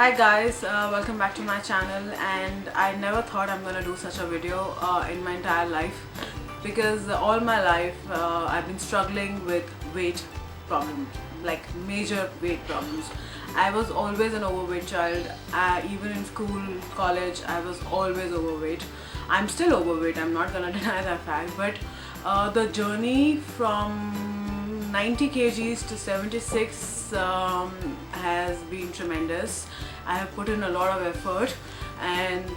Hi guys, welcome back to my channel. And I never thought I'm gonna do such a video in my entire life, because all my life I've been struggling with weight problems, like major weight problems. I was always an overweight child. Even in school, college, I was always overweight. I'm still overweight, I'm not gonna deny that fact, but the journey from 90 kgs to 76 has been tremendous. I have put in a lot of effort, and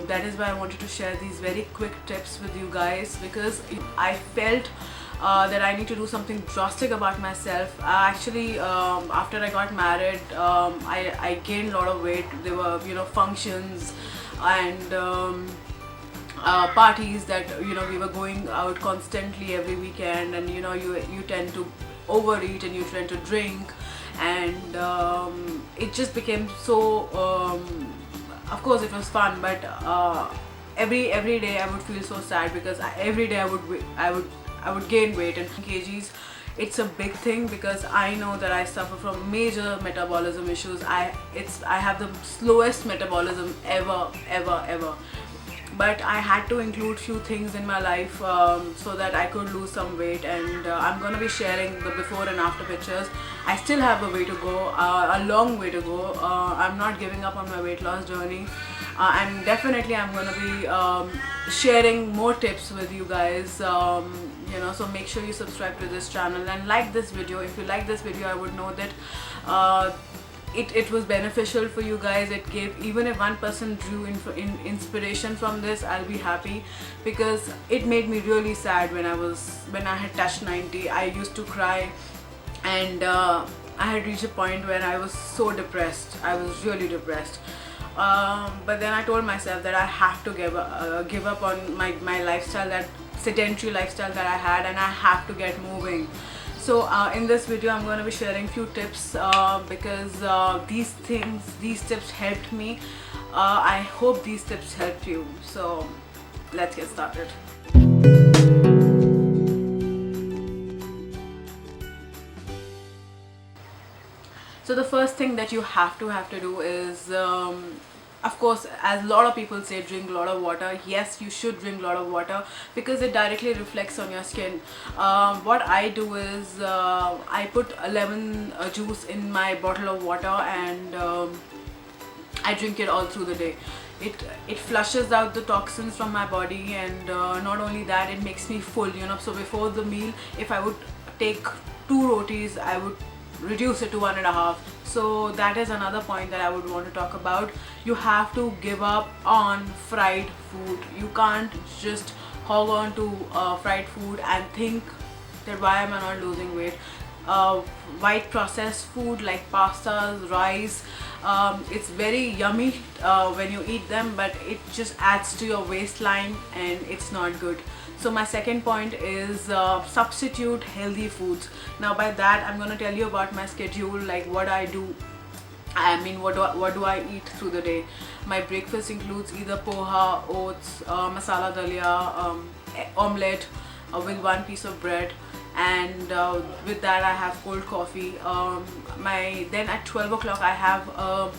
that is why I wanted to share these very quick tips with you guys, because I felt that I need to do something drastic about myself. Actually, after I got married, I gained a lot of weight. There were, functions and parties that we were going out constantly every weekend, and you tend to overeat and you tend to drink, and it just became so of course it was fun, but every day I would feel so sad, because every day I would gain weight. And kgs, it's a big thing, because I know that I suffer from major metabolism issues. I have the slowest metabolism ever, but I had to include few things in my life so that I could lose some weight, and I'm gonna be sharing the before and after pictures. I still have a way to go, a long way to go. I'm not giving up on my weight loss journey, and definitely I'm gonna be sharing more tips with you guys. So make sure you subscribe to this channel and like this video. If you like this video, I would know that it was beneficial for you guys. It gave, even if one person drew inspiration from this, I'll be happy, because it made me really sad when I had touched 90. I used to cry, and I had reached a point where I was so depressed. I was really depressed. But then I told myself that I have to give up on my lifestyle, that sedentary lifestyle that I had, and I have to get moving. So in this video I'm going to be sharing few tips, because these tips helped me. I hope these tips helped you. So let's get started. So the first thing that you have to do is, of course, as a lot of people say, drink a lot of water. Yes, you should drink a lot of water, because it directly reflects on your skin. What I do is, I put a lemon juice in my bottle of water, and I drink it all through the day. It flushes out the toxins from my body, and not only that, it makes me full. So before the meal, if I would take 2 rotis, I would reduce it to 1.5. So that is another point that I would want to talk about. You have to give up on fried food. You can't just hog on to fried food and think that why am I not losing weight. White processed food like pastas, rice, it's very yummy when you eat them, but it just adds to your waistline, and it's not good. So my second point is substitute healthy foods. Now by that I'm going to tell you about my schedule, like what I do. I mean, what do I eat through the day. My breakfast includes either poha, oats, masala dalia, omelette with 1 piece of bread, and with that I have cold coffee. Then at 12 o'clock I have a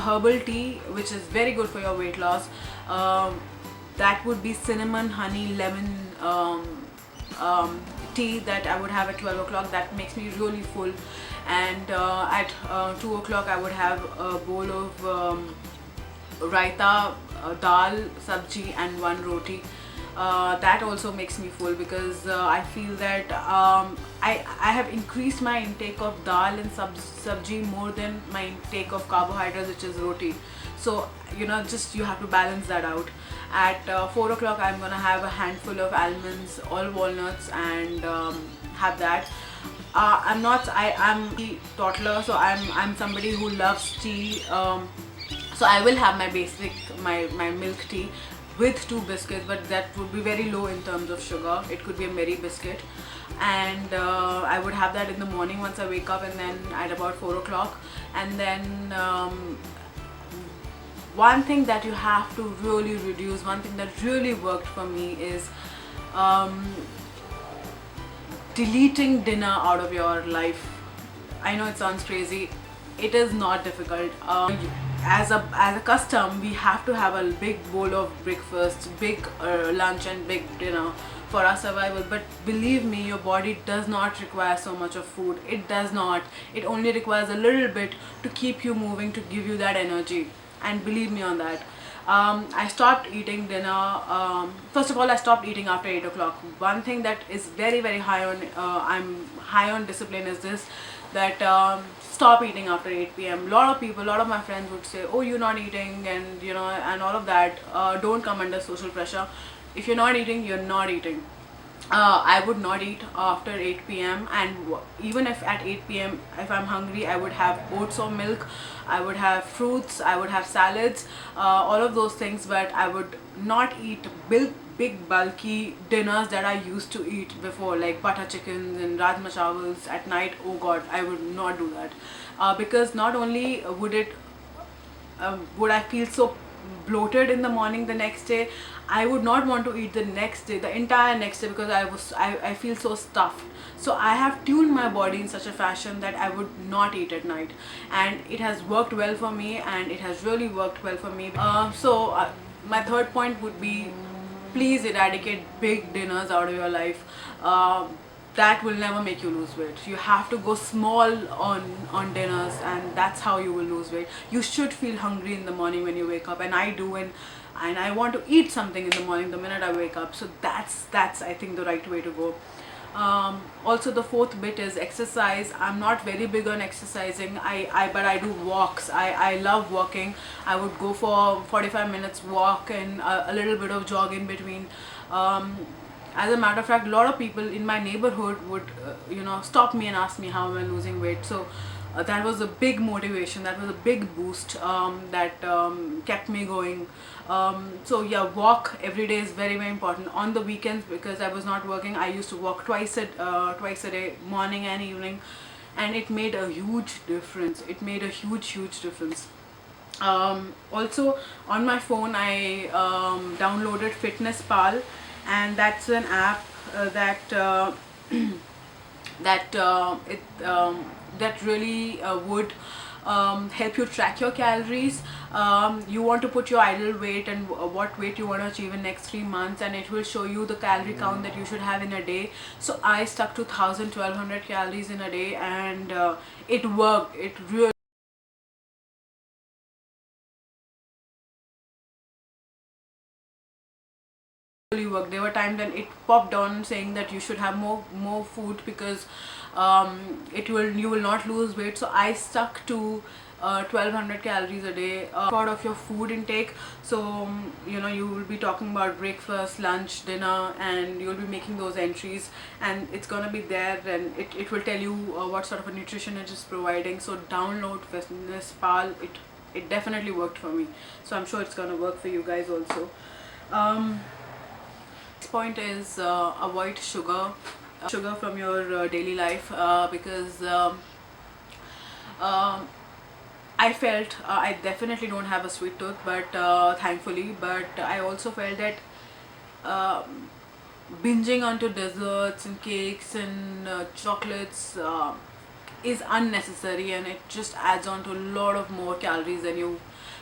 herbal tea, which is very good for your weight loss. That would be cinnamon, honey, lemon tea that I would have at 12 o'clock. That makes me really full. And at 2 o'clock I would have a bowl of raita, dal, sabji, and 1 roti. That also makes me full, because I feel that I have increased my intake of dal and sabji more than my intake of carbohydrates, which is roti. So you have to balance that out. At 4 o'clock I'm gonna have a handful of almonds, all walnuts, and have that. I'm a toddler, so I'm somebody who loves tea. So I will have my milk tea with 2 biscuits, but that would be very low in terms of sugar. It could be a Mary biscuit, and I would have that in the morning once I wake up, and then at about 4 o'clock. And then one thing that you have to really reduce, one thing that really worked for me, is deleting dinner out of your life. I know it sounds crazy. It is not difficult. As a custom, we have to have a big bowl of breakfast, big lunch, and big dinner for our survival. But believe me, your body does not require so much of food. It does not. It only requires a little bit to keep you moving, to give you that energy. And believe me on that. I stopped eating dinner. First of all, I stopped eating after 8 o'clock. One thing that is very, very high on, I'm high on discipline is this, that stop eating after 8 p.m. A lot of people, a lot of my friends would say, oh, you're not eating, and and all of that. Don't come under social pressure. If you're not eating, you're not eating. I would not eat after 8 p.m. and even if at 8 p.m. if I'm hungry, I would have oats or milk, I would have fruits, I would have salads, all of those things, but I would not eat big bulky dinners that I used to eat before, like butter chickens and rajma chawals at night. Oh god, I would not do that, because not only would I feel so bloated in the morning the next day, I would not want to eat the next day, the entire next day, because I feel so stuffed. So I have tuned my body in such a fashion that I would not eat at night, and it has worked well for me, and it has really worked well for me. My third point would be, please eradicate big dinners out of your life. That will never make you lose weight. You have to go small on dinners, and that's how you will lose weight. You should feel hungry in the morning when you wake up, and I do, and I want to eat something in the morning the minute I wake up. So that's I think the right way to go. Also, the fourth bit is exercise. I'm not very big on exercising. But I do walks. I love walking. I would go for 45 minutes walk and a little bit of jog in between. As a matter of fact, a lot of people in my neighborhood would stop me and ask me how am I losing weight. So that was a big motivation, that was a big boost, that kept me going. So yeah, walk every day is very, very important. On the weekends, because I was not working, I used to walk twice a day, morning and evening, and it made a huge difference. It made a huge difference. Also, on my phone, I downloaded Fitness Pal, and that's an app that really would help you track your calories. You want to put your ideal weight and what weight you want to achieve in next 3 months, and it will show you the calorie count that you should have in a day. So I stuck to 1,000-1,200 calories in a day, and it worked. It really worked. There were times when it popped on saying that you should have more food, because you will not lose weight. So I stuck to 1,200 calories a day part of your food intake. So you will be talking about breakfast, lunch, dinner, and you'll be making those entries, and it's gonna be there, and it will tell you what sort of a nutrition it is providing. So download Fitness Pal. It definitely worked for me, so I'm sure it's gonna work for you guys also. Next point is avoid sugar from your daily life, because I felt I definitely don't have a sweet tooth, but thankfully, but I also felt that binging onto desserts and cakes and chocolates is unnecessary, and it just adds on to a lot of more calories than you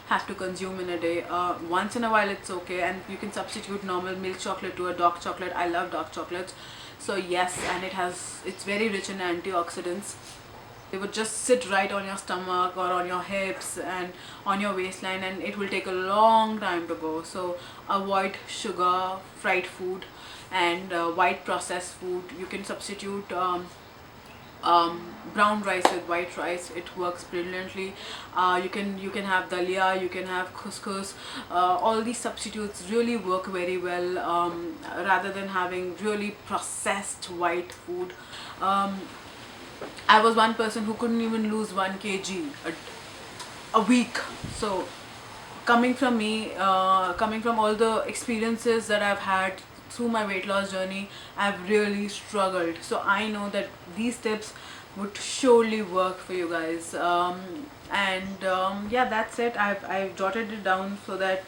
have to consume in a day. Once in a while it's okay, and you can substitute normal milk chocolate to a dark chocolate. I love dark chocolates, so yes, and it's very rich in antioxidants. They would just sit right on your stomach or on your hips and on your waistline, and it will take a long time to go. So avoid sugar, fried food, and white processed food. You can substitute brown rice with white rice. It works brilliantly. You can have dalia, you can have couscous. All these substitutes really work very well, rather than having really processed white food. I was one person who couldn't even lose 1 kg a week. So coming from me, coming from all the experiences that I've had through my weight loss journey, I've really struggled. So I know that these tips would surely work for you guys. Yeah, that's it. I've jotted it down so that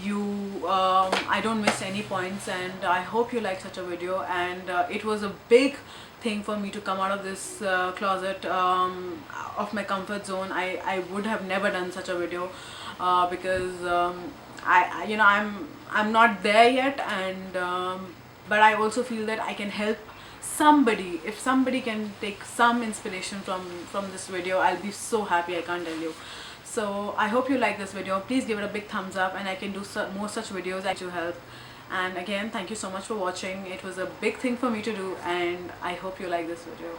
I don't miss any points, and I hope you like such a video. And it was a big thing for me to come out of this closet, of my comfort zone. I would have never done such a video, because I'm not there yet, and but I also feel that I can help somebody. If somebody can take some inspiration from this video, I'll be so happy, I can't tell you. So I hope you like this video. Please give it a big thumbs up, and I can do more such videos to help. And again, thank you so much for watching. It was a big thing for me to do, and I hope you like this video.